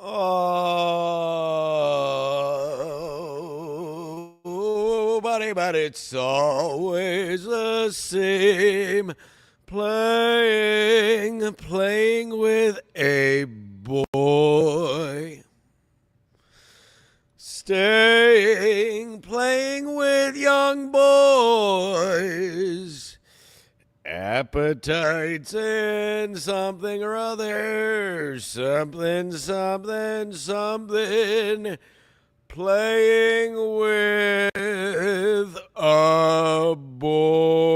Oh, but it's always the same. Playing with a boy. Playing with young boys. Appetites and something or other. Something. Playing with a boy.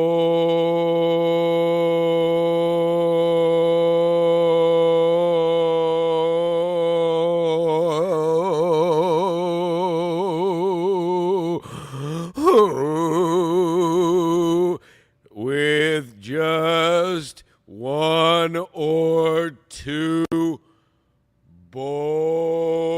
With just one or two boys.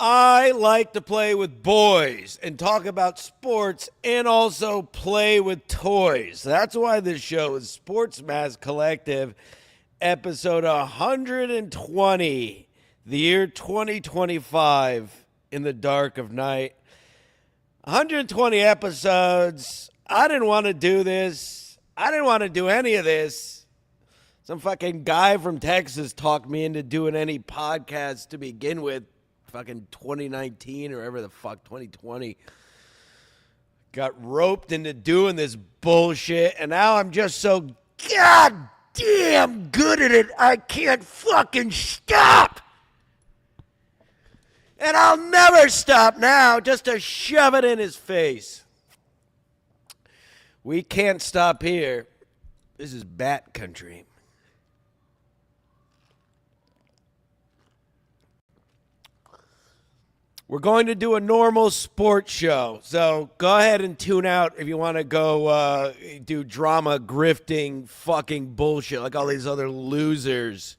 I like to play with boys and talk about sports and also play with toys. That's why this show is Sports Mass Collective, episode 120, the year 2025, in the dark of night. 120 episodes. I didn't want to do this. I didn't want to do any of this. Some fucking guy from Texas talked me into doing any podcast to begin with. Fucking 2019 or whatever the fuck, 2020. Got roped into doing this bullshit, and now I'm just so goddamn good at it, I can't fucking stop. And I'll never stop now, just to shove it in his face. We can't stop here. This is bat country. We're going to do a normal sports show, so go ahead and tune out if you want to go do drama, grifting, fucking bullshit like all these other losers.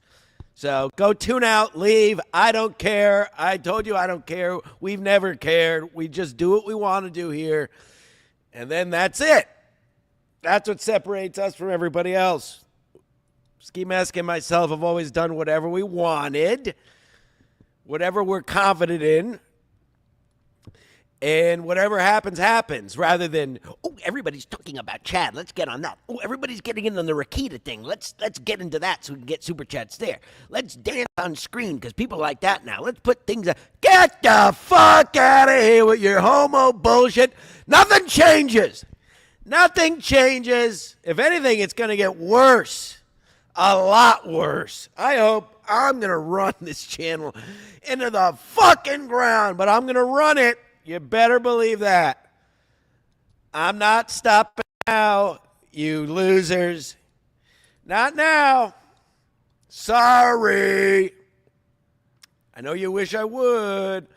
So go tune out, leave. I don't care. I told you I don't care. We've never cared. We just do what we want to do here, and then that's it. That's what separates us from everybody else. Ski Mask and myself have always done whatever we wanted, whatever we're confident in. And whatever happens, happens, rather than, oh, everybody's talking about Chad. Let's get on that. Oh, everybody's getting in on the Rakita thing. Let's get into that so we can get super chats there. Let's dance on screen because people like that now. Let's put things up. Get the fuck out of here with your homo bullshit. Nothing changes. Nothing changes. If anything, it's going to get worse. A lot worse. I hope I'm going to run this channel into the fucking ground, but I'm going to run it. You better believe that. I'm not stopping now, you losers. Not now. Sorry. I know you wish I would,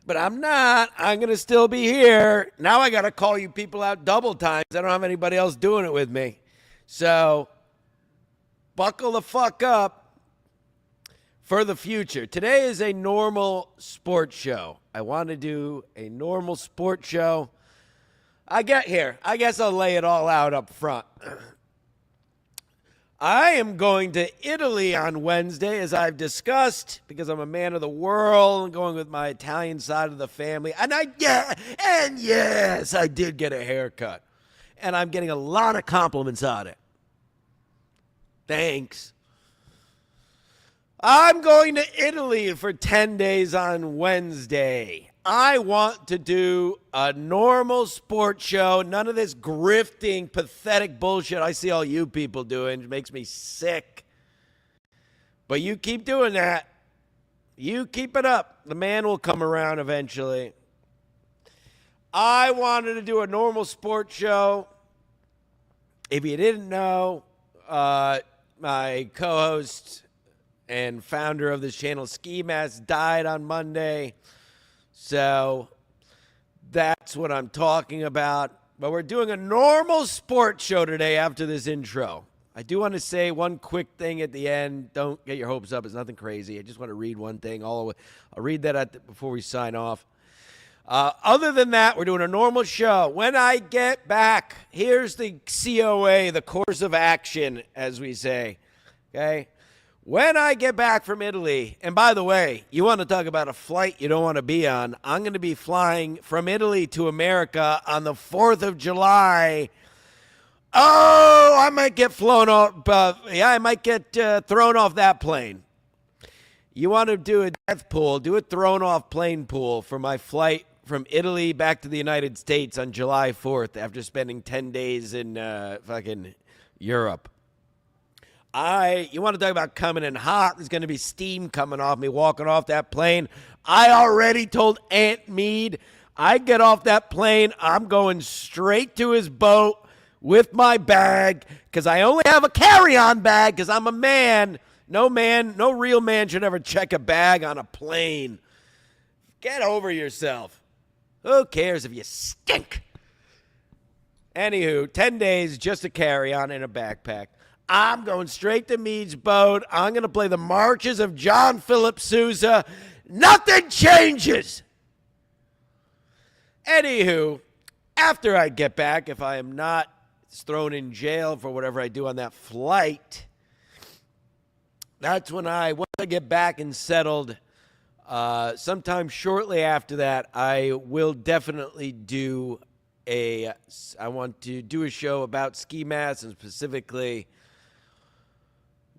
but I'm not. I'm going to still be here. Now I got to call you people out double times. I don't have anybody else doing it with me. So buckle the fuck up for the future. Today is a normal sports show. I want to do a normal sports show. I guess I'll lay it all out up front. I am going to Italy on Wednesday, as I've discussed, because I'm a man of the world and going with my Italian side of the family. And yes, I did get a haircut. And I'm getting a lot of compliments on it. Thanks. I'm going to Italy for 10 days on Wednesday. I want to do a normal sports show. None of this grifting, pathetic bullshit I see all you people doing. It makes me sick. But you keep doing that. You keep it up. The man will come around eventually. I wanted to do a normal sports show. If you didn't know, my co-host and founder of this channel, Ski Mask, died on Monday. So that's what I'm talking about. But we're doing a normal sports show today after this intro. I do want to say one quick thing at the end. Don't get your hopes up. It's nothing crazy. I just want to read one thing. I'll read that before we sign off. Other than that, we're doing a normal show. When I get back, here's the COA, the course of action, as we say. Okay? When I get back from Italy, and by the way, you want to talk about a flight you don't want to be on, I'm going to be flying from Italy to America on the 4th of July. Oh, I might get flown off. I might get thrown off that plane. You want to do a death pool, do a thrown off plane pool for my flight from Italy back to the United States on July 4th after spending 10 days in fucking Europe. You want to talk about coming in hot? There's going to be steam coming off me walking off that plane. I already told Aunt Mead I get off that plane, I'm going straight to his boat with my bag because I only have a carry-on bag because I'm a man. No real man should ever check a bag on a plane. Get over yourself. Who cares if you stink? Anywho, 10 days just a carry-on in a backpack. I'm going straight to Mead's boat. I'm going to play the marches of John Philip Sousa. Nothing changes. Anywho, after I get back, if I am not thrown in jail for whatever I do on that flight, that's when once I get back and settled, sometime shortly after that, I will definitely I want to do a show about ski masks and specifically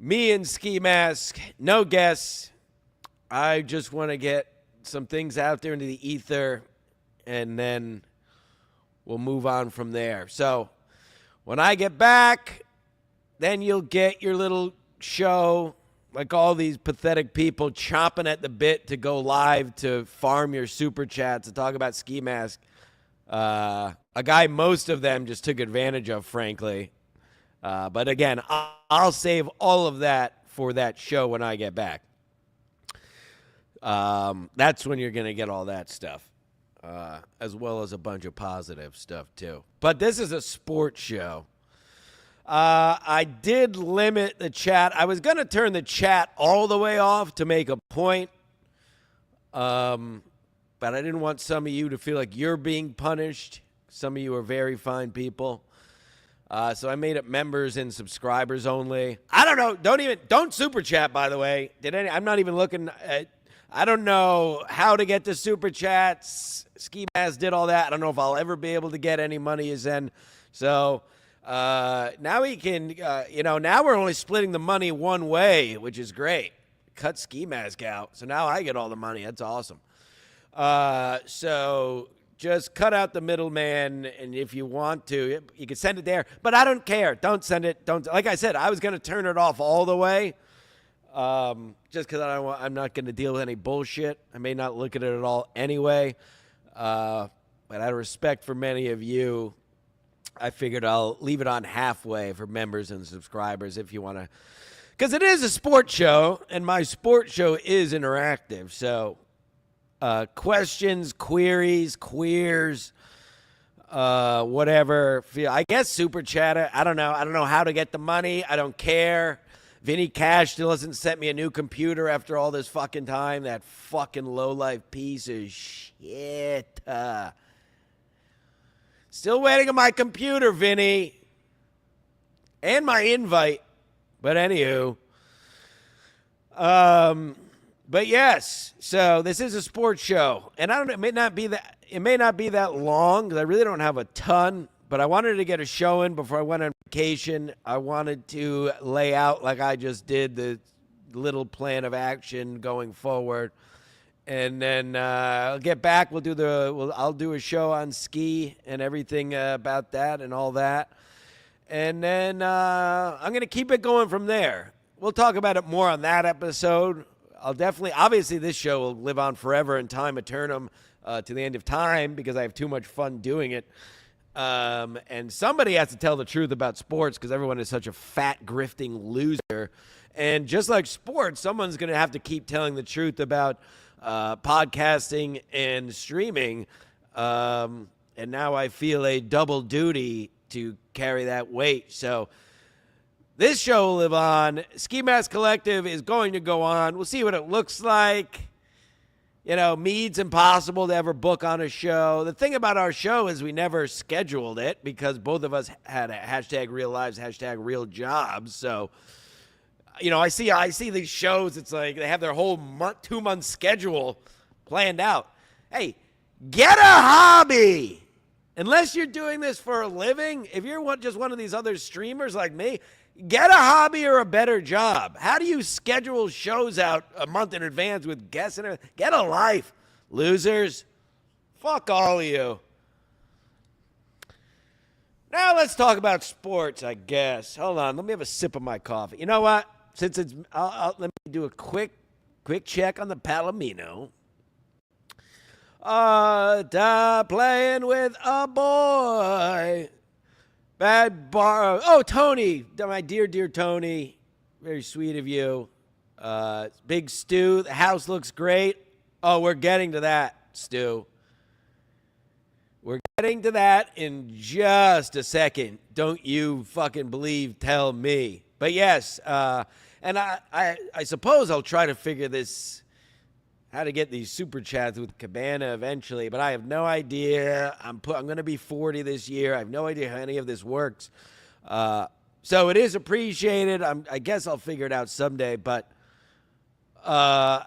me and ski mask, no guests. I just want to get some things out there into the ether, and then we'll move on from there. So when I get back, then you'll get your little show, like all these pathetic people chomping at the bit to go live to farm your super chats to talk about ski mask. A guy most of them just took advantage of, frankly. But again, I'll save all of that for that show when I get back. That's when you're going to get all that stuff, as well as a bunch of positive stuff, too. But this is a sports show. I did limit the chat. I was going to turn the chat all the way off to make a point, but I didn't want some of you to feel like you're being punished. Some of you are very fine people. So I made it members and subscribers only. I don't know. Don't super chat, by the way. I'm not even looking at, I don't know how to get to super chats. Ski Mask did all that. I don't know if I'll ever be able to get any money as in. So, now we can, now we're only splitting the money one way, which is great. Cut Ski Mask out. So now I get all the money. That's awesome. So just cut out the middleman, and if you want to, you can send it there. But I don't care. Don't send it. Like I said, I was going to turn it off all the way, just because I'm not going to deal with any bullshit. I may not look at it at all anyway. But out of respect for many of you, I figured I'll leave it on halfway for members and subscribers if you want to. Because it is a sports show, and my sports show is interactive. So questions, queries, queers, whatever. I guess super chatter. I don't know. I don't know how to get the money. I don't care. Vinny Cash still hasn't sent me a new computer after all this fucking time. That fucking lowlife piece of shit. Still waiting on my computer, Vinny. And my invite. But anywho. But yes, so this is a sports show, and I don't know, it may not be that long because I really don't have a ton, but I wanted to get a show in before I went on vacation. I wanted to lay out, like I just did, the little plan of action going forward, and then I'll get back. I'll do a show on ski and everything about that and all that, and then I'm gonna keep it going from there. We'll talk about it more on that episode. Obviously this show will live on forever in time eternum to the end of time because I have too much fun doing it. And somebody has to tell the truth about sports because everyone is such a fat, grifting loser. And just like sports, someone's going to have to keep telling the truth about podcasting and streaming. And now I feel a double duty to carry that weight. So this show will live on. Ski Mask Collective is going to go on. We'll see what it looks like. You know, Mead's impossible to ever book on a show. The thing about our show is we never scheduled it because both of us had a hashtag real lives, hashtag real jobs. So, you know, I see these shows. It's like they have their whole 2-month schedule planned out. Hey, get a hobby. Unless you're doing this for a living, if you're just one of these other streamers like me, get a hobby or a better job. How do you schedule shows out a month in advance with guests and everything? Get a life, losers. Fuck all of you. Now let's talk about sports, I guess. Hold on, let me have a sip of my coffee. You know what? Since it's, let me do a quick check on the Palomino. Playing with a boy. Bad bar. Oh, Tony, my dear Tony, very sweet of you. Big Stu, the house looks great. Oh, we're getting to that, Stu. We're getting to that in just a second. Don't you fucking tell me. But yes, and I suppose I'll try to figure this, how to get these super chats with Cabana eventually, but I have no idea. I'm going to be 40 this year. I have no idea how any of this works. So it is appreciated. I guess I'll figure it out someday, but and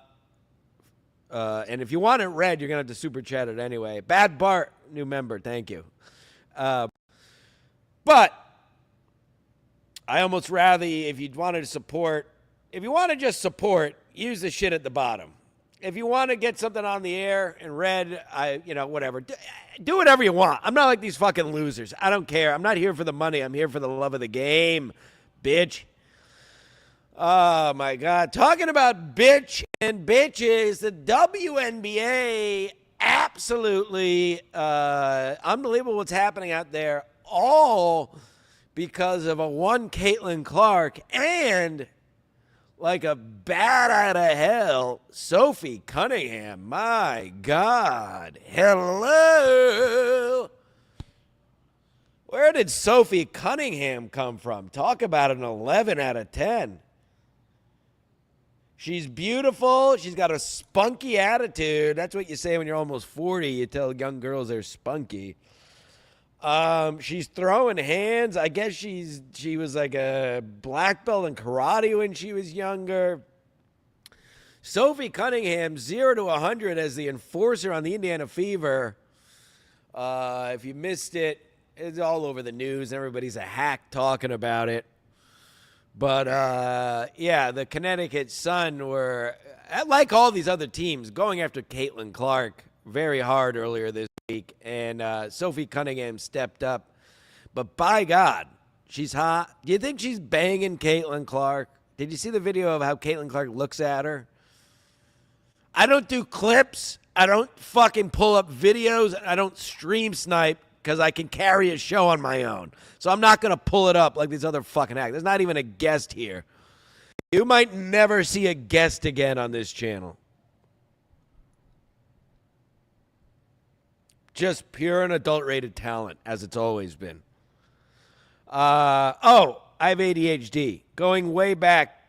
if you want it read, you're going to have to super chat it anyway. Bad Bart, new member. Thank you. But I almost rather, if you want to just support, use the shit at the bottom. If you want to get something on the air and read, whatever. Do whatever you want. I'm not like these fucking losers. I don't care. I'm not here for the money. I'm here for the love of the game, bitch. Oh, my God. Talking about bitch and bitches, the WNBA, absolutely unbelievable what's happening out there, all because of one Caitlin Clark and, like a bat out of hell, Sophie Cunningham. My God. Hello. Where did Sophie Cunningham come from? Talk about an 11 out of 10. She's beautiful. She's got a spunky attitude. That's what you say when you're almost 40. You tell young girls they're spunky. She's throwing hands. I guess she was like a black belt in karate when she was younger. Sophie Cunningham, 0 to 100 as the enforcer on the Indiana Fever. If you missed it, it's all over the news. Everybody's a hack talking about it. But, the Connecticut Sun were, like all these other teams, going after Caitlin Clark very hard earlier this week, and Sophie Cunningham stepped up. But by God, she's hot. Do you think she's banging Caitlin Clark? Did you see the video of how Caitlin Clark looks at her? I don't do clips. I don't fucking pull up videos. I don't stream snipe because I can carry a show on my own. So I'm not going to pull it up like these other fucking actors. There's not even a guest here. You might never see a guest again on this channel. Just pure and adult-rated talent, as it's always been. I have ADHD. Going way back.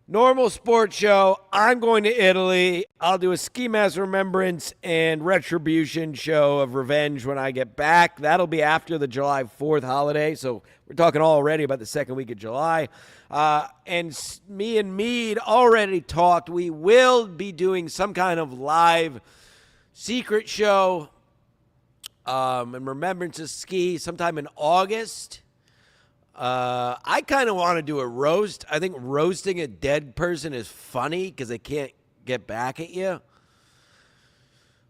Normal sports show. I'm going to Italy. I'll do a Ski Mask Remembrance and Retribution show of revenge when I get back. That'll be after the July 4th holiday. So we're talking already about the second week of July. And me and Mead already talked. We will be doing some kind of live secret show in remembrance of ski sometime in August. I kind of want to do a roast. I think roasting a dead person is funny because they can't get back at you.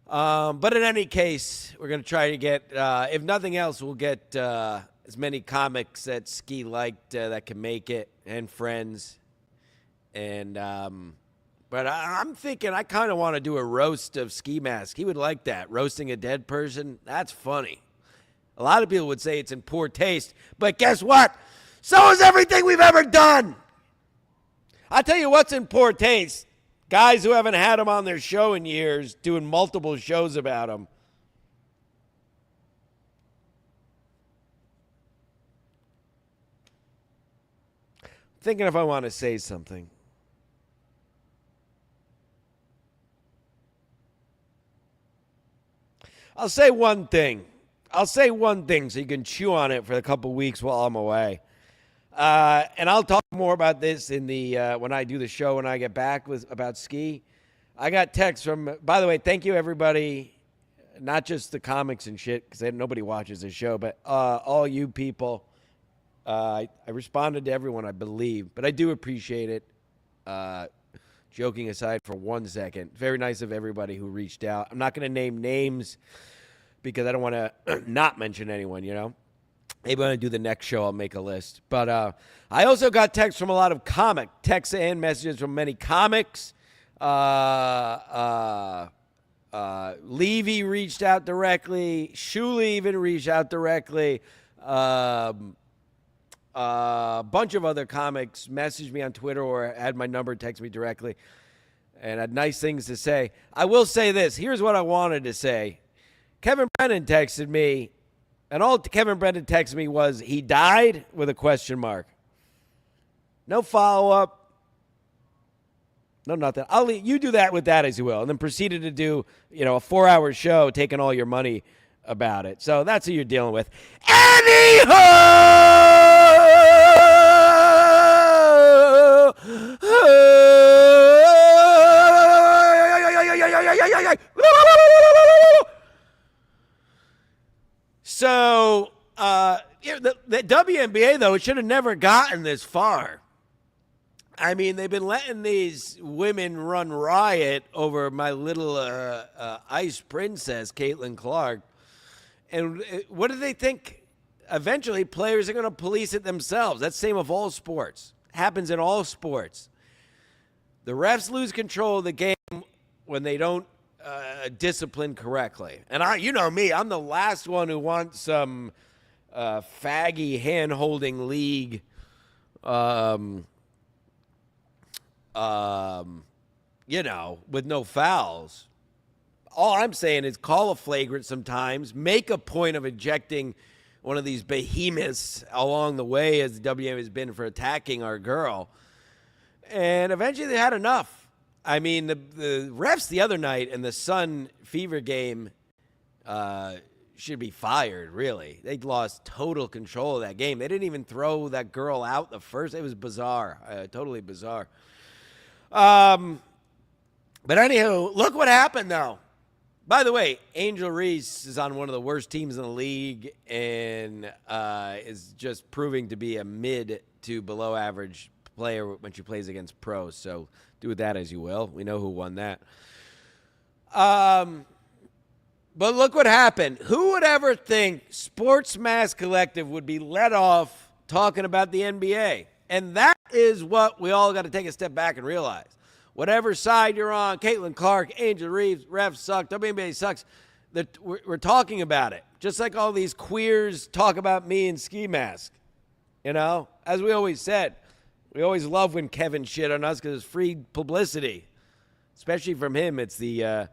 But in any case, we're going to try to get, if nothing else, we'll get as many comics that ski liked that can make it and friends. And but I'm thinking I kind of want to do a roast of Ski Mask. He would like that. Roasting a dead person. That's funny. A lot of people would say it's in poor taste. But guess what? So is everything we've ever done. I'll tell you what's in poor taste. Guys who haven't had him on their show in years doing multiple shows about him. Thinking if I want to say something. I'll say one thing. So you can chew on it for a couple weeks while I'm away. And I'll talk more about this in the when I do the show when I get back about ski. I got texts from, by the way, thank you everybody, not just the comics and shit, because nobody watches this show, but all you people. I responded to everyone, I believe, but I do appreciate it. Joking aside for 1 second, very nice of everybody who reached out. I'm not going to name names because I don't want to not mention anyone, you know. Maybe when I do the next show, I'll make a list. But I also got texts from a lot of texts and messages from many comics. Levy reached out directly. Shuli even reached out directly. A bunch of other comics messaged me on Twitter or had my number, text me directly, and had nice things to say. I will say this. Here's what I wanted to say. Kevin Brennan texted me, and all Kevin Brennan texted me was, he died, with a question mark. No follow-up. No nothing. You do that with that as you will. And then proceeded to do, a 4-hour show taking all your money about it. So that's who you're dealing with. So, the WNBA, though, it should have never gotten this far. I mean, they've been letting these women run riot over my little ice princess, Caitlin Clark. And what do they think? Eventually, players are going to police it themselves. That's the same of all sports. It happens in all sports. The refs lose control of the game when they don't discipline correctly. And you know me, I'm the last one who wants some faggy hand-holding league with no fouls. All I'm saying is call a flagrant sometimes, make a point of ejecting one of these behemoths along the way, as the WNBA has been for attacking our girl. And eventually they had enough. I mean, the refs the other night in the Sun Fever game should be fired, really. They lost total control of that game. They didn't even throw that girl out the first. It was bizarre, totally bizarre. But anywho, look what happened, though. By the way, Angel Reese is on one of the worst teams in the league and is just proving to be a mid to below average player when she plays against pros. So do with that as you will. We know who won that. But look what happened. Who would ever think Sports Mass Collective would be let off talking about the NBA? And that is what we all got to take a step back and realize. Whatever side you're on, Caitlin Clark, Angel Reeves, refs suck, WNBA sucks, we're talking about it. Just like all these queers talk about me in ski mask. As we always said, we always love when Kevin shit on us because it's free publicity. Especially from him, it's the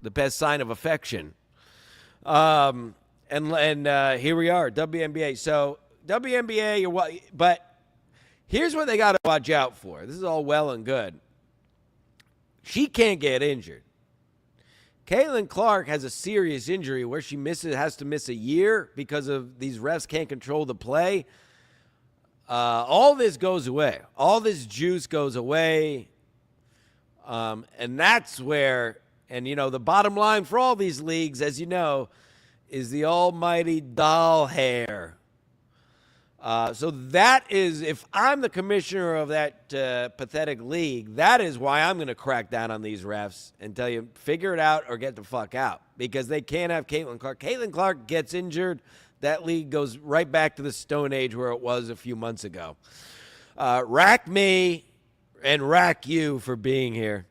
best sign of affection. And here we are, WNBA. So WNBA, but here's what they got to watch out for. This is all well and good. She can't get injured. Caitlin Clark has a serious injury where she has to miss a year because of these refs can't control the play. All this goes away. All this juice goes away. And that's where, the bottom line for all these leagues, as you know, is the almighty doll hair. So that is, if I'm the commissioner of that pathetic league, that is why I'm going to crack down on these refs and tell you, figure it out or get the fuck out. Because they can't have Caitlin Clark. Caitlin Clark gets injured, that league goes right back to the Stone Age where it was a few months ago. Rack me and rack you for being here.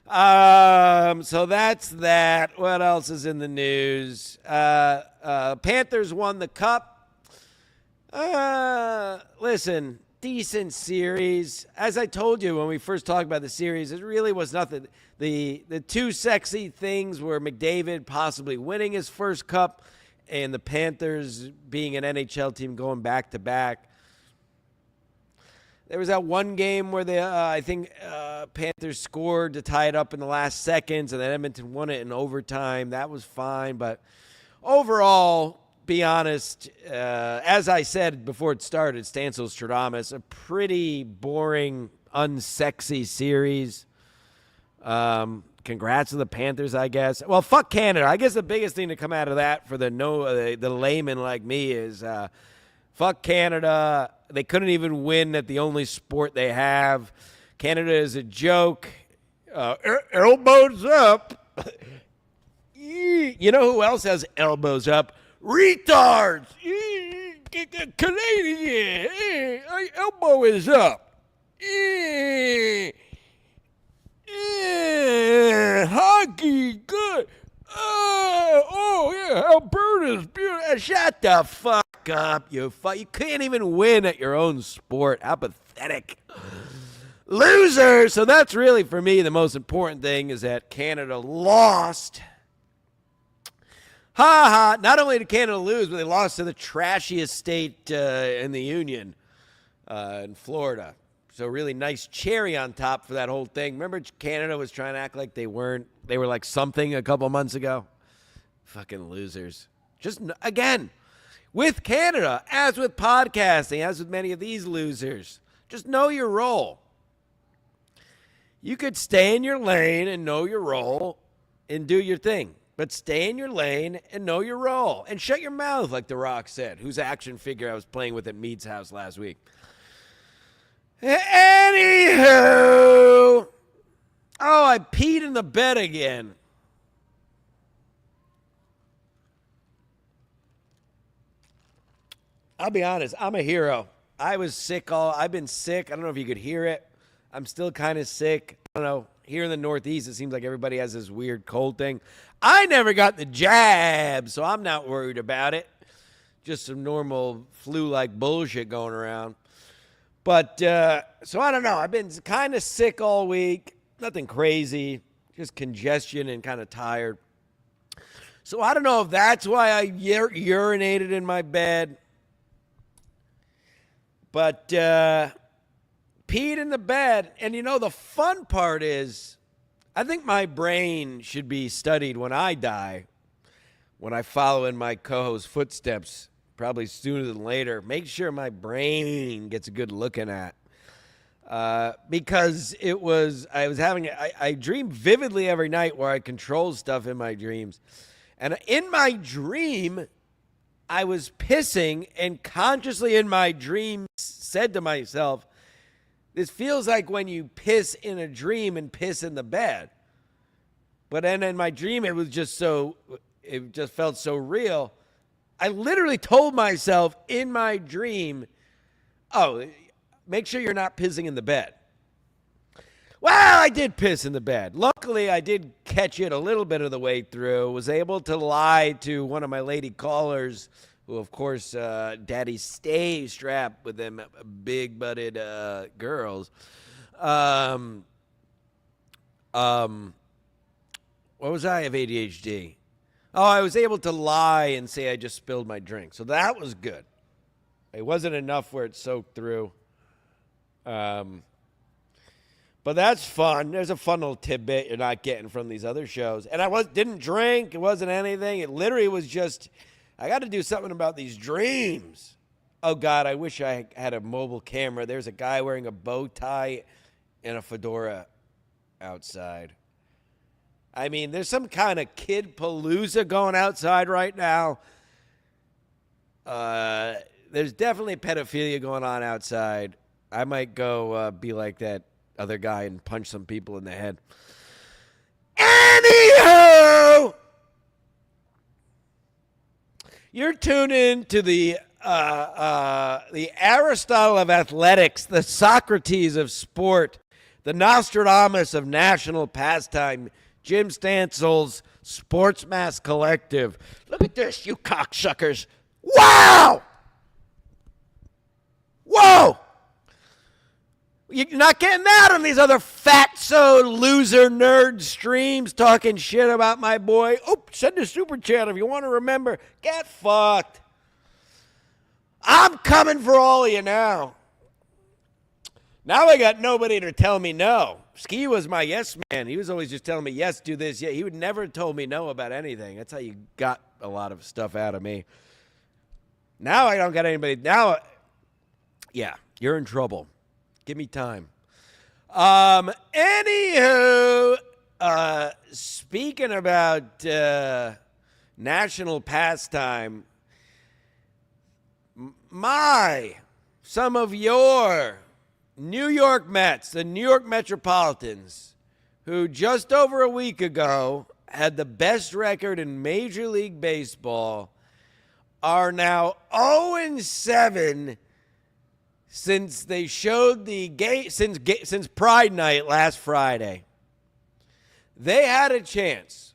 So that's that. What else is in the news? Panthers won the cup. Listen, decent series. As I told you when we first talked about the series, it really was nothing. The two sexy things were McDavid possibly winning his first cup and the Panthers being an NHL team going back to back. There was that one game where I think Panthers scored to tie it up in the last seconds, and then Edmonton won it in overtime. That was fine, but overall, be honest, as I said before it started, Stancil-Stradamus, a pretty boring, unsexy series. Congrats to the Panthers, I guess. Well, fuck Canada. I guess the biggest thing to come out of that for the layman like me is fuck Canada. They couldn't even win at the only sport they have. Canada is a joke. Elbows up. You know who else has elbows up? Retards. Canadian. Elbow is up. Hockey, good. Yeah, Alberta's beautiful. Shut the fuck up, you can't even win at your own sport. How pathetic. Loser. So that's really, for me, the most important thing is that Canada lost. Ha ha. Not only did Canada lose, but they lost to the trashiest state in the Union, in Florida. So really nice cherry on top for that whole thing. Remember Canada was trying to act like they weren't. They were like something a couple months ago? Fucking losers. Just, again, with Canada, as with podcasting, as with many of these losers, just know your role. You could stay in your lane and know your role and do your thing. But stay in your lane and know your role. And shut your mouth, like The Rock said, whose action figure I was playing with at Mead's house last week. Anywho. Oh, I peed in the bed again. I'll be honest, I'm a hero. I've been sick. I don't know if you could hear it. I'm still kind of sick. I don't know. Here in the Northeast, it seems like everybody has this weird cold thing. I never got the jab, so I'm not worried about it. Just some normal flu-like bullshit going around. But, so I don't know. I've been kind of sick all week. Nothing crazy. Just congestion and kind of tired. So I don't know if that's why I urinated in my bed. But peed in the bed. And, the fun part is I think my brain should be studied when I die, when I follow in my co-host's footsteps. Probably sooner than later. Make sure my brain gets a good looking at. Because I dream vividly every night where I control stuff in my dreams. And in my dream, I was pissing and consciously in my dream said to myself, this feels like when you piss in a dream and piss in the bed. But then in my dream, it just felt so real. I literally told myself in my dream, oh, make sure you're not pissing in the bed. Well, I did piss in the bed. Luckily, I did catch it a little bit of the way through. Was able to lie to one of my lady callers, who, of course, daddy stays strapped with them big-butted girls. What was I? Have ADHD. Oh, I was able to lie and say I just spilled my drink. So that was good. It wasn't enough where it soaked through. But that's fun. There's a fun little tidbit you're not getting from these other shows. And I didn't drink. It wasn't anything. It literally was just, I got to do something about these dreams. Oh, God, I wish I had a mobile camera. There's a guy wearing a bow tie and a fedora outside. I mean, there's some kind of kid palooza going outside right now. There's definitely pedophilia going on outside. I might go be like that other guy and punch some people in the head. Anywho, you're tuned in to the Aristotle of athletics, the Socrates of sport, the Nostradamus of national pastime, Jim Stancil's Sports Mass Collective. Look at this, you cocksuckers. Wow! Whoa! You're not getting that on these other fatso loser nerd streams talking shit about my boy. Oh, send a super chat if you want to remember. Get fucked. I'm coming for all of you now. Now I got nobody to tell me no. Ski was my yes man. He was always just telling me, yes, do this. Yeah, he would never told me no about anything. That's how you got a lot of stuff out of me. Now I don't got anybody. Now, yeah, you're in trouble. Give me time. Anywho, speaking about national pastime, some of your New York Mets, the New York Metropolitans, who just over a week ago had the best record in Major League Baseball, are now 0-7 since they showed the game since Pride Night last Friday. They had a chance.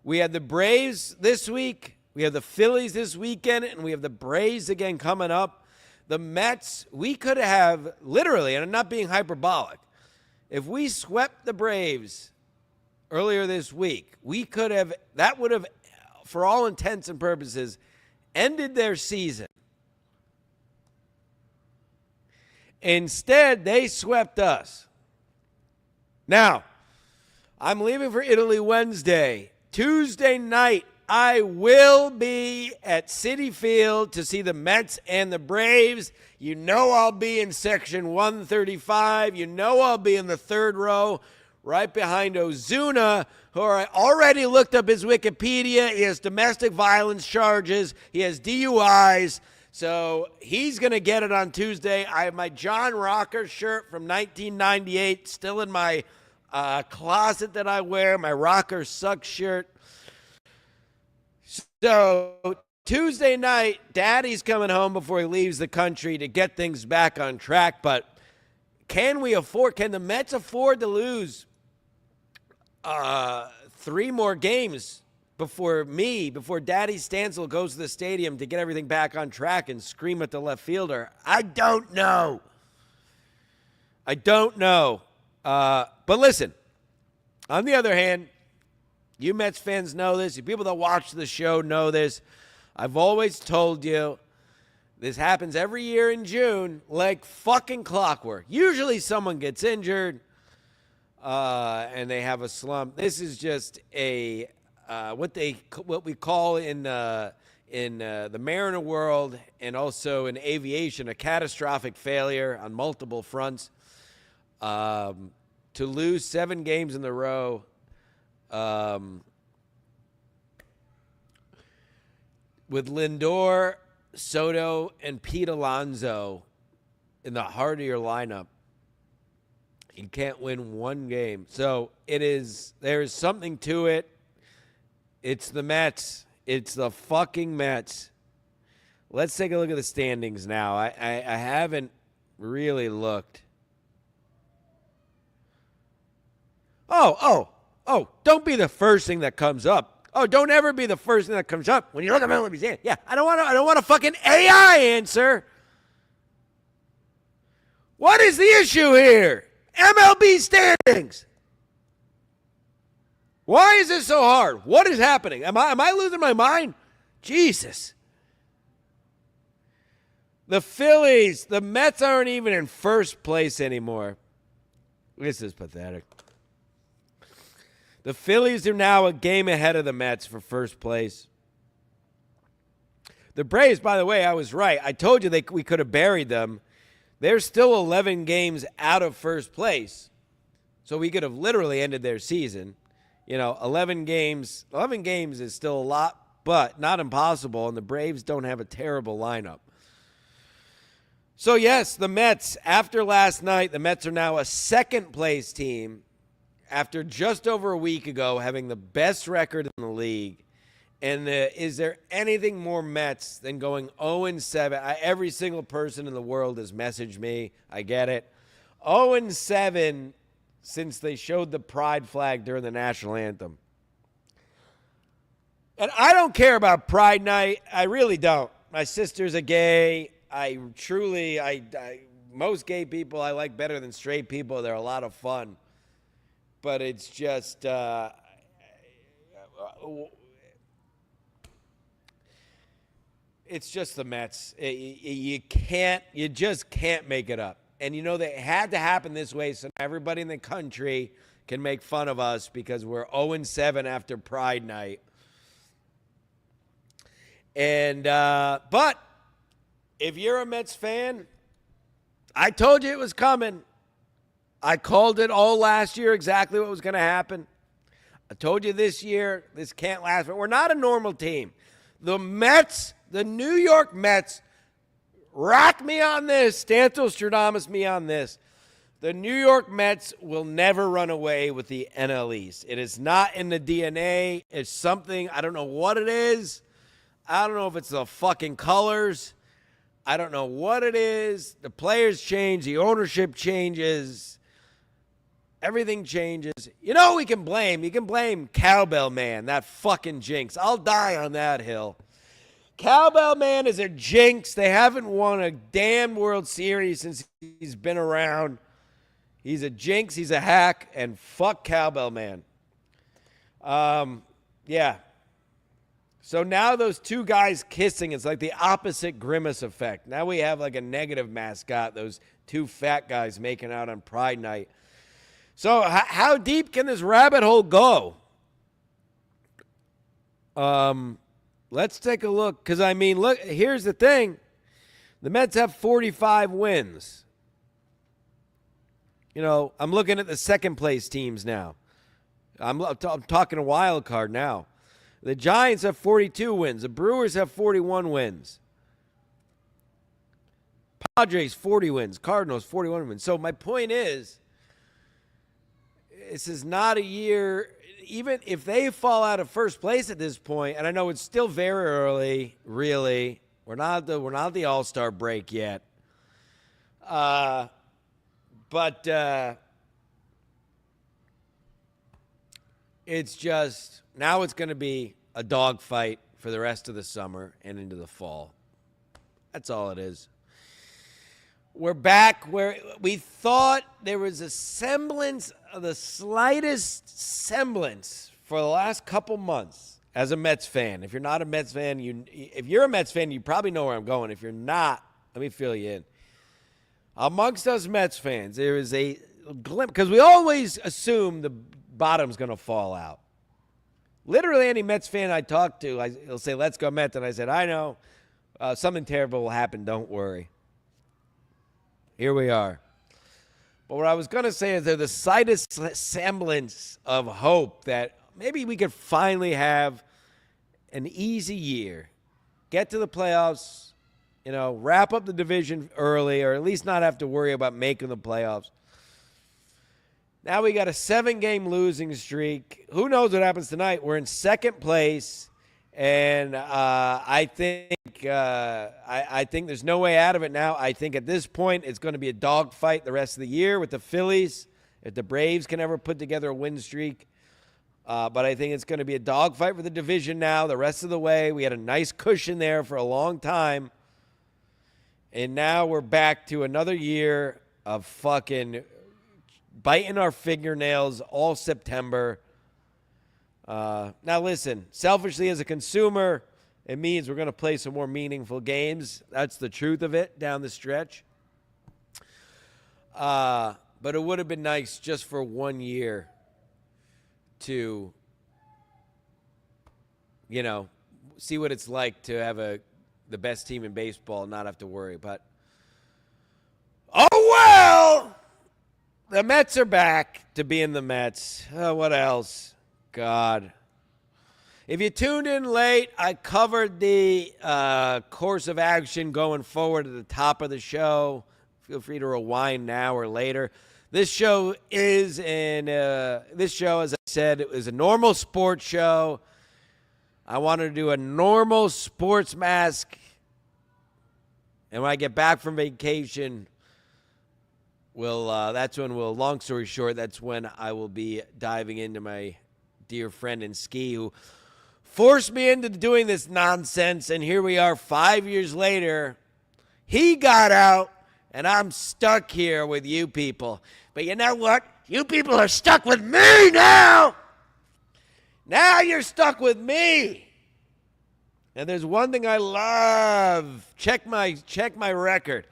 We had the Braves this week, we have the Phillies this weekend, and we have the Braves again coming up. The Mets, we could have literally, and I'm not being hyperbolic, if we swept the Braves earlier this week, that would have, for all intents and purposes, ended their season. Instead, they swept us. Now, I'm leaving for Italy Wednesday. Tuesday night, I will be at Citi Field to see the Mets and the Braves. You know I'll be in section 135. You know I'll be in the third row right behind Ozuna, who I already looked up his Wikipedia. He has domestic violence charges. He has DUIs. So he's going to get it on Tuesday. I have my John Rocker shirt from 1998 still in my closet that I wear, my Rocker Sucks shirt. So Tuesday night, Daddy's coming home before he leaves the country to get things back on track. But can the Mets afford to lose 3 more games before Daddy Stansel goes to the stadium to get everything back on track and scream at the left fielder? I don't know. But listen, on the other hand, you Mets fans know this. You people that watch the show know this. I've always told you this happens every year in June like fucking clockwork. Usually someone gets injured and they have a slump. This is just a what we call in the Mariner world and also in aviation a catastrophic failure on multiple fronts. To lose 7 games in a row. With Lindor, Soto, and Pete Alonso in the heart of your lineup, you can't win 1 game. So there's something to it. It's the Mets. It's the fucking Mets. Let's take a look at the standings now. I haven't really looked. Oh, don't be the first thing that comes up. Oh, don't ever be the first thing that comes up when you look at MLB standings. Yeah, I don't want a fucking AI answer. What is the issue here? MLB standings. Why is this so hard? What is happening? Am I losing my mind? Jesus. The Phillies, the Mets aren't even in first place anymore. This is pathetic. The Phillies are now a game ahead of the Mets for first place. The Braves, by the way, I was right. I told you we could have buried them. They're still 11 games out of first place. So we could have literally ended their season. 11 games. 11 games is still a lot, but not impossible. And the Braves don't have a terrible lineup. So, yes, the Mets, after last night, the Mets are now a second-place team. After just over a week ago having the best record in the league. And is there anything more Mets than going 0-7? Every single person in the world has messaged me. I get it. 0-7 since they showed the pride flag during the national anthem. And I don't care about Pride Night. I really don't. My sister's a gay. Most gay people I like better than straight people. They're a lot of fun. But it's just it's just the Mets. You just can't make it up. And, they had to happen this way so everybody in the country can make fun of us because we're 0-7 after Pride Night. And, but if you're a Mets fan, I told you it was coming. I called it all last year exactly what was going to happen. I told you this year this can't last, but we're not a normal team. The Mets, the New York Mets, rock me on this, Stantos me on this. The New York Mets will never run away with the NL East. It is not in the DNA. It's something, I don't know what it is. I don't know if it's the fucking colors. I don't know what it is. The players change. The ownership changes. Everything changes. We can blame. You can blame Cowbell Man, that fucking jinx. I'll die on that hill. Cowbell Man is a jinx. They haven't won a damn World Series since he's been around. He's a jinx. He's a hack. And fuck Cowbell Man. Yeah. So now those two guys kissing, it's like the opposite Grimace effect. Now we have like a negative mascot, those two fat guys making out on Pride Night. So how deep can this rabbit hole go? Let's take a look. Because, look, here's the thing. The Mets have 45 wins. I'm looking at the second place teams now. I'm talking a wild card now. The Giants have 42 wins. The Brewers have 41 wins. Padres, 40 wins. Cardinals, 41 wins. So my point is, this is not a year, even if they fall out of first place at this point, and I know it's still very early, really. We're not the All-Star break yet. But it's just, now it's going to be a dogfight for the rest of the summer and into the fall. That's all it is. We're back where we thought there was a semblance, the slightest semblance for the last couple months as a Mets fan. If you're not a Mets fan, if you're a Mets fan, you probably know where I'm going. If you're not, let me fill you in. Amongst us Mets fans, there is a glimpse, because we always assume the bottom's going to fall out. Literally any Mets fan I talk to, he'll say, let's go Mets. And I said, I know. Something terrible will happen. Don't worry. Here we are. But what I was going to say is there's the slightest semblance of hope that maybe we could finally have an easy year. Get to the playoffs, wrap up the division early, or at least not have to worry about making the playoffs. Now we got a 7-game losing streak. Who knows what happens tonight? We're in second place, and I think there's no way out of it now. I think at this point it's going to be a dogfight the rest of the year with the Phillies, if the Braves can ever put together a win streak. But I think it's going to be a dogfight for the division now the rest of the way. We had a nice cushion there for a long time, and now we're back to another year of fucking biting our fingernails all September. Now listen, selfishly as a consumer, it means we're going to play some more meaningful games. That's the truth of it down the stretch. But it would have been nice just for 1 year to, see what it's like to have the best team in baseball and not have to worry. But, oh well! The Mets are back to being the Mets. What else? God. If you tuned in late, I covered the course of action going forward at the top of the show. Feel free to rewind now or later. This show, as I said, it was a normal sports show. I wanted to do a normal sports mask. And when I get back from vacation, long story short, that's when I will be diving into my dear friend and Ski, who forced me into doing this nonsense, and here we are 5 years later. He got out, and I'm stuck here with you people. But you know what? You people are stuck with me now. Now you're stuck with me. And there's one thing I love. Check my record.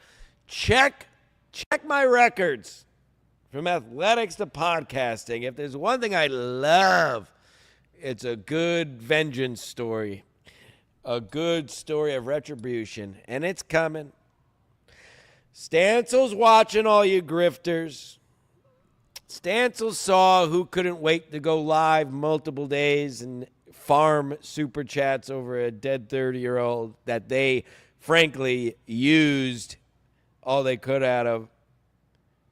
Check Check my records from athletics to podcasting. If there's one thing I love, it's a good vengeance story, a good story of retribution, and it's coming. Stansel's watching all you grifters. Stancil saw who couldn't wait to go live multiple days and farm super chats over a dead 30-year-old that they, frankly, used all they could out of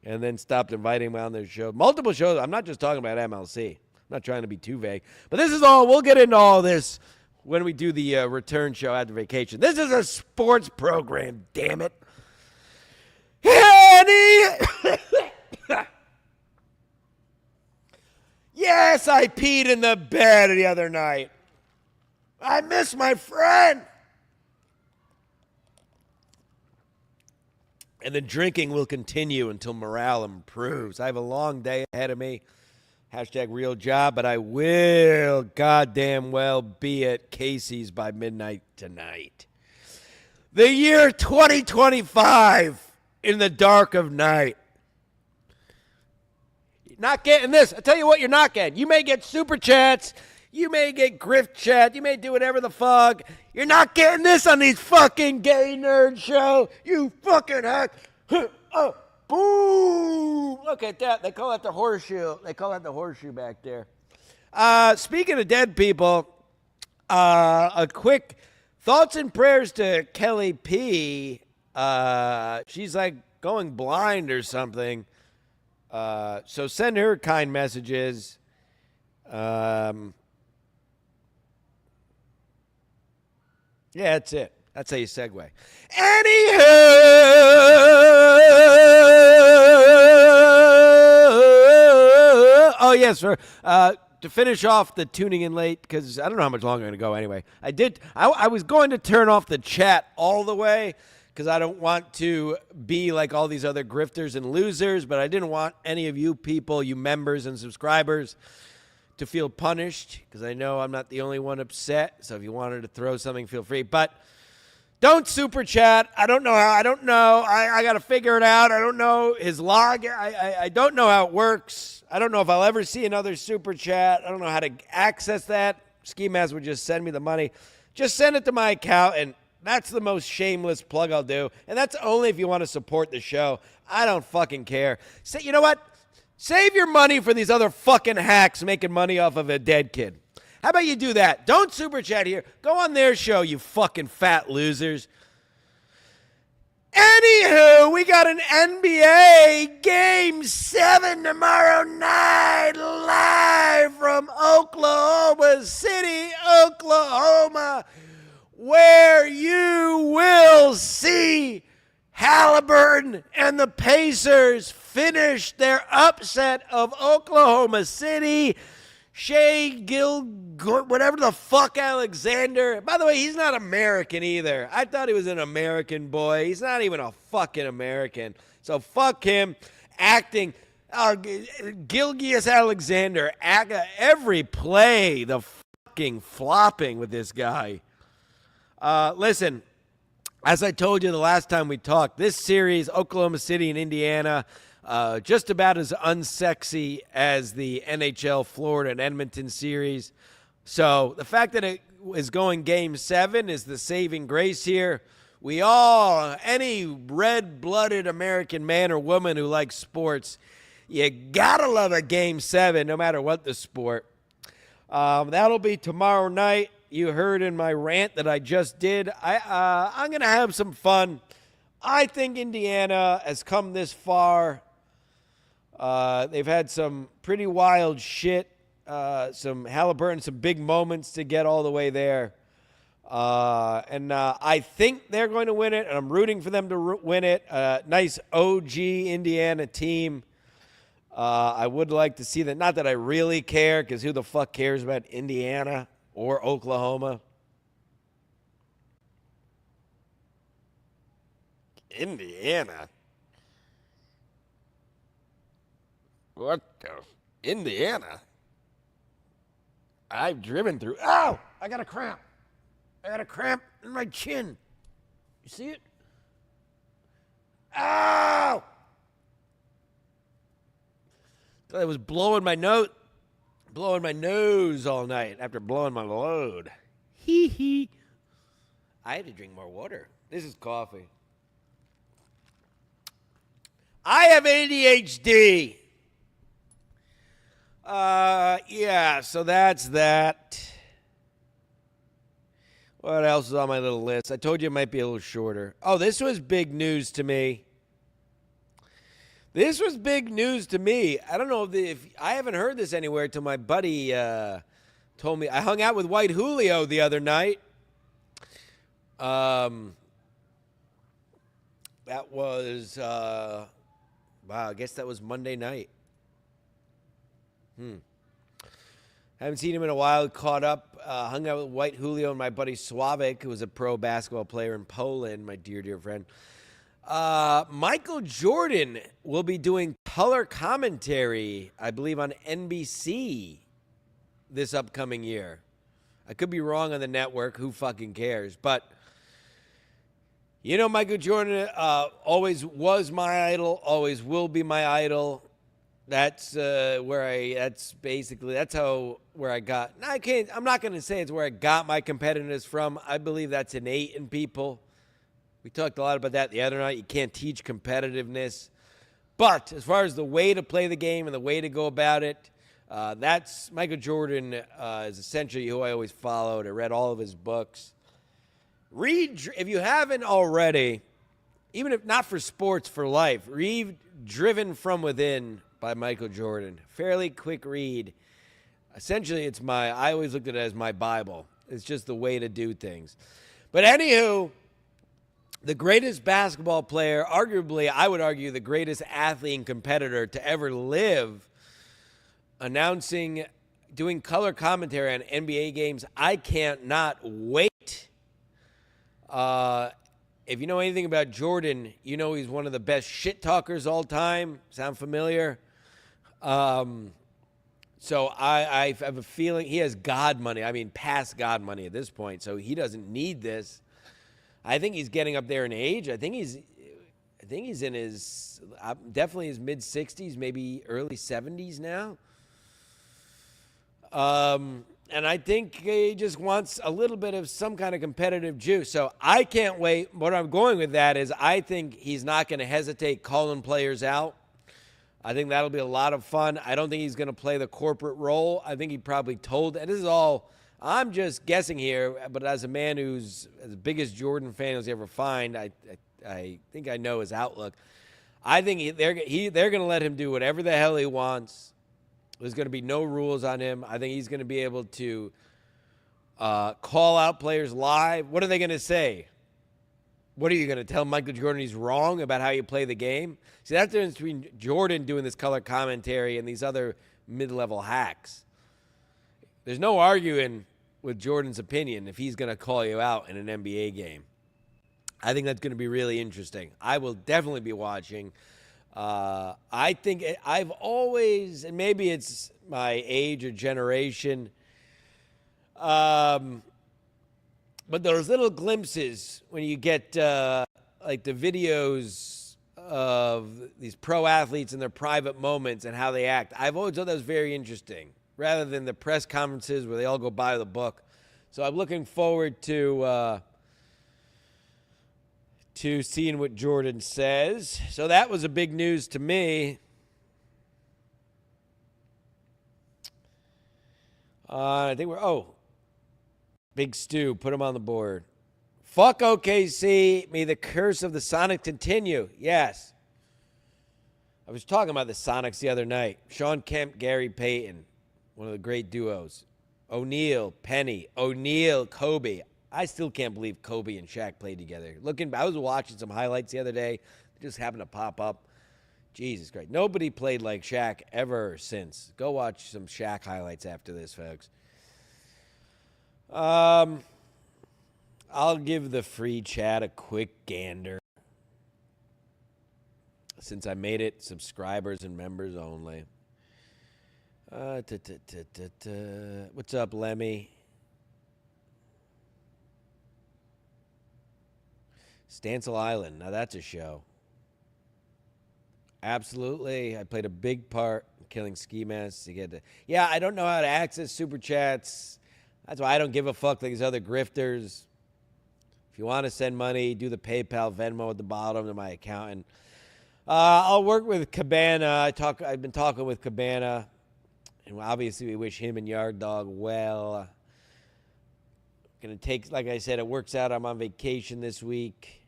and then stopped inviting him on their show. Multiple shows. I'm not just talking about MLC. I'm not trying to be too vague. But this is all, we'll get into all this when we do the return show after vacation. This is a sports program, damn it. Yes, I peed in the bed the other night. I miss my friend. And the drinking will continue until morale improves. I have a long day ahead of me. Hashtag real job, but I will goddamn well be at Casey's by midnight tonight. The year 2025 in the dark of night. Not getting this. I tell you what you're not getting. You may get super chats. You may get grift chat. You may do whatever the fuck. You're not getting this on these fucking gay nerd show. You fucking hack. Oh, boom. Look at that. They call that the horseshoe. They call that the horseshoe back there. Speaking of dead people, a quick thoughts and prayers to Kelly P. She's like going blind or something. So send her kind messages. Yeah, that's it. That's how you segue. Anywho, oh yes, to finish off the tuning in late, because I don't know how much longer I'm going to go anyway. I was going to turn off the chat all the way, because I don't want to be like all these other grifters and losers, but I didn't want any of you people, you members and subscribers, to feel punished, because I know I'm not the only one upset. So if you wanted to throw something, feel free. But don't super chat. I don't know how. I don't know. I got to figure it out. I don't know his log. I don't know how it works. I don't know if I'll ever see another super chat. I don't know how to access that. Ski Mask would just send me the money. Just send it to my account, and that's the most shameless plug I'll do. And that's only if you want to support the show. I don't fucking care. Say, you know what? Save your money for these other fucking hacks making money off of a dead kid. How about you do that? Don't super chat here. Go on their show, you fucking fat losers. Anywho, we got an NBA Game 7 tomorrow night live from Oklahoma City, Oklahoma, where you will see Halliburton and the Pacers finish their upset of Oklahoma City. Whatever the fuck, Alexander. By the way, he's not American either. I thought he was an American boy. He's not even a fucking American. So fuck him. Acting. Gilgeous Alexander. Every play, the fucking flopping with this guy. Listen. As I told you the last time we talked, this series, Oklahoma City and Indiana, just about as unsexy as the NHL Florida and Edmonton series. So the fact that it is going Game 7 is the saving grace here. Any red-blooded American man or woman who likes sports, you gotta love a Game 7 no matter what the sport. That'll be tomorrow night. You heard in my rant that I just did. I'm going to have some fun. I think Indiana has come this far. They've had some pretty wild shit, some Halliburton, some big moments to get all the way there. And I think they're going to win it, and I'm rooting for them to win it. Nice OG Indiana team. I would like to see that. Not that I really care, because who the fuck cares about Indiana or Oklahoma? Indiana? What the? Indiana? I've driven through. Ow! I got a cramp. I got a cramp in my chin. You see it? Ow! I was blowing my nose all night after blowing my load. Hee hee. I had to drink more water. This is coffee. I have ADHD. Yeah, so that's that. What else is on my little list? I told you it might be a little shorter. Oh, this was big news to me. I don't know if I haven't heard this anywhere till my buddy told me. I hung out with White Julio the other night. That was wow. I guess that was Monday night. Haven't seen him in a while. Caught up, hung out with White Julio and my buddy Sławek, who was a pro basketball player in Poland, my dear, dear friend. Michael Jordan will be doing color commentary, I believe, on NBC this upcoming year. I could be wrong on the network. Who fucking cares? But, you know, Michael Jordan always was my idol, always will be my idol. That's where I got. I'm not going to say it's where I got my competitiveness from. I believe that's innate in people. We talked a lot about that the other night. You can't teach competitiveness. But as far as the way to play the game and the way to go about it, that's Michael Jordan is essentially who I always followed. I read all of his books. Read, if you haven't already, even if not for sports, for life, read Driven from Within by Michael Jordan. Fairly quick read. Essentially, I always looked at it as my Bible. It's just the way to do things. But anywho, the greatest basketball player, arguably, I would argue the greatest athlete and competitor to ever live, doing color commentary on NBA games. I can't not wait. If you know anything about Jordan, you know he's one of the best shit talkers all time. Sound familiar? So I have a feeling he has God money. I mean, past God money at this point. So he doesn't need this. I think he's getting up there in age. I think he's in his definitely his mid 60s, maybe early 70s now. And I think he just wants a little bit of some kind of competitive juice. So I can't wait. What I'm going with that is I think he's not going to hesitate calling players out. I think that'll be a lot of fun. I don't think he's going to play the corporate role. I think he probably told, and this is all, I'm just guessing here, but as a man who's as big as Jordan fan as you ever find, I think I know his outlook. I think they're going to let him do whatever the hell he wants. There's going to be no rules on him. I think he's going to be able to call out players live. What are they going to say? What are you going to tell Michael Jordan he's wrong about how you play the game? See, that's the difference between Jordan doing this color commentary and these other mid-level hacks. There's no arguing with Jordan's opinion if he's going to call you out in an NBA game. I think that's going to be really interesting. I will definitely be watching. I think I've always, and maybe it's my age or generation, but those little glimpses when you get like the videos of these pro athletes and their private moments and how they act, I've always thought that was very interesting, rather than the press conferences where they all go by the book. So I'm looking forward to seeing what Jordan says. So that was a big news to me. I think Big Stu, put him on the board. Fuck OKC, may the curse of the Sonics continue. Yes. I was talking about the Sonics the other night. Sean Kemp, Gary Payton, one of the great duos. O'Neal, Penny, O'Neal, Kobe. I still can't believe Kobe and Shaq played together. I was watching some highlights the other day. They just happened to pop up. Jesus Christ. Nobody played like Shaq ever since. Go watch some Shaq highlights after this, folks. I'll give the free chat a quick gander, since I made it subscribers and members only. What's up, Lemmy? Stancil Island. Now that's a show. Absolutely. I played a big part in killing ski masks to get to. Yeah, I don't know how to access super chats. That's why I don't give a fuck like these other grifters. If you want to send money, do the PayPal, Venmo at the bottom to my account. And I'll work with Cabana. I've been talking with Cabana. And obviously we wish him and Yard Dog well. Gonna take, like I said, it works out. I'm on vacation this week.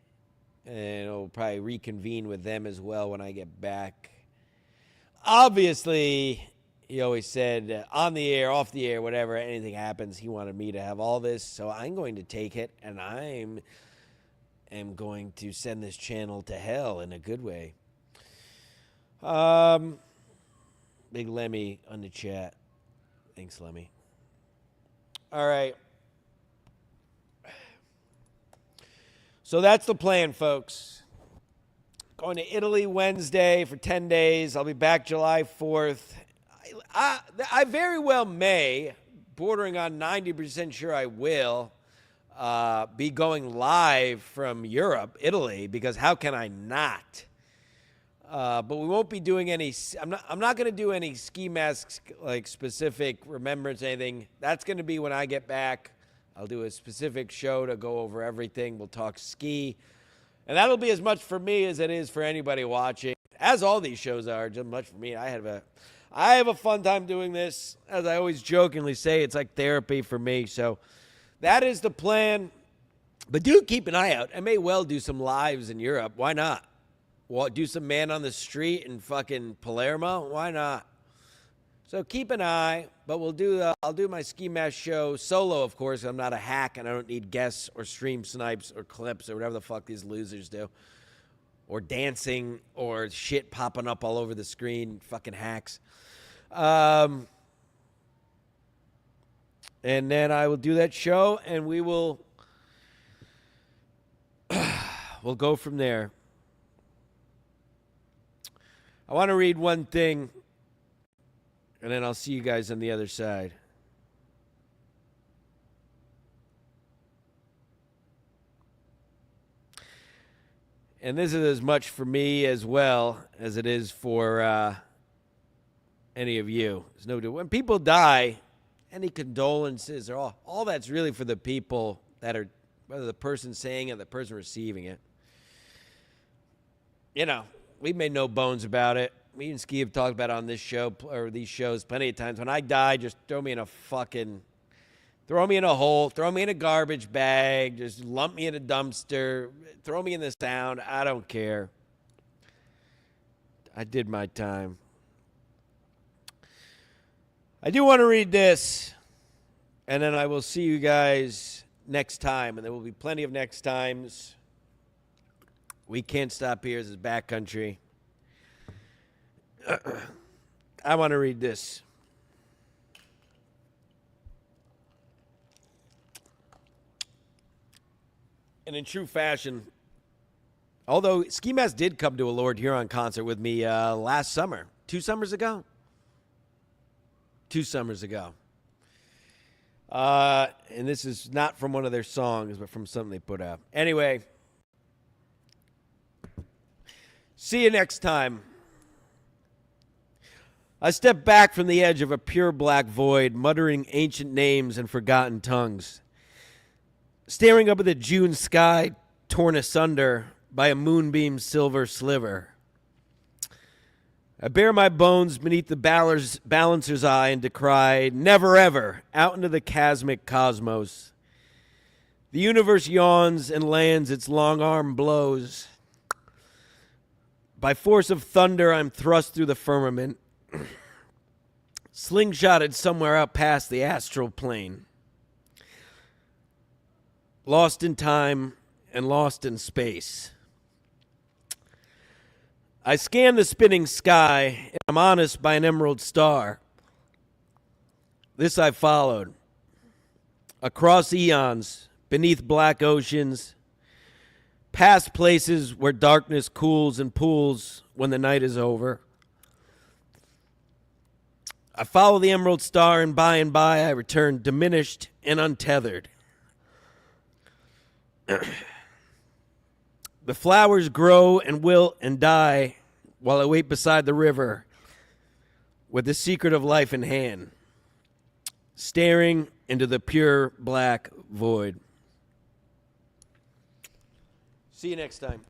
And I'll probably reconvene with them as well when I get back. Obviously, he always said on the air, off the air, whatever, anything happens, he wanted me to have all this. So I'm going to take it, and I am going to send this channel to hell in a good way. Big Lemmy on the chat. Thanks, Lemmy. All right. So that's the plan, folks. Going to Italy Wednesday for 10 days. I'll be back July 4th. I very well may, bordering on 90% sure I will, be going live from Europe, Italy, because how can I not? But we won't be doing any. I'm not going to do any ski masks like specific remembrance or anything. That's going to be when I get back. I'll do a specific show to go over everything. We'll talk ski. And that'll be as much for me as it is for anybody watching. As all these shows are, just much for me. I have a fun time doing this. As I always jokingly say, it's like therapy for me. So that is the plan. But do keep an eye out. I may well do some lives in Europe. Why not? Do some man on the street in fucking Palermo. Why not? So keep an eye, but I'll do my ski mask show solo, of course. I'm not a hack, and I don't need guests or stream snipes or clips or whatever the fuck these losers do. Or dancing or shit popping up all over the screen, fucking hacks. And then I will do that show, and we'll go from there. I want to read one thing, and then I'll see you guys on the other side. And this is as much for me as well as it is for any of you. When people die, any condolences or all that's really for the people that are, whether the person saying it or the person receiving it. You know, we've made no bones about it. Me and Ski have talked about it on this show or these shows plenty of times. When I die, just throw me in a hole, throw me in a garbage bag, just lump me in a dumpster, throw me in the sound. I don't care. I did my time. I do want to read this, and then I will see you guys next time, and there will be plenty of next times. We can't stop here. This is backcountry. I want to read this. And in true fashion, although Ski Mask did come to a Lord Huron concert with me last summer, 2 summers ago. 2 summers ago. And this is not from one of their songs, but from something they put out. Anyway, see you next time. I step back from the edge of a pure black void, muttering ancient names and forgotten tongues. Staring up at the June sky, torn asunder by a moonbeam's silver sliver. I bare my bones beneath the balancer's eye and decry, never ever, out into the chasmic cosmos. The universe yawns and lands its long arm blows. By force of thunder, I'm thrust through the firmament, slingshotted somewhere out past the astral plane. Lost in time and lost in space. I scan the spinning sky, and I'm honest by an emerald star. This I followed. Across eons, beneath black oceans, past places where darkness cools and pools when the night is over. I follow the emerald star, and by I return diminished and untethered. The flowers grow and wilt and die, while I wait beside the river with the secret of life in hand, staring into the pure black void. See you next time.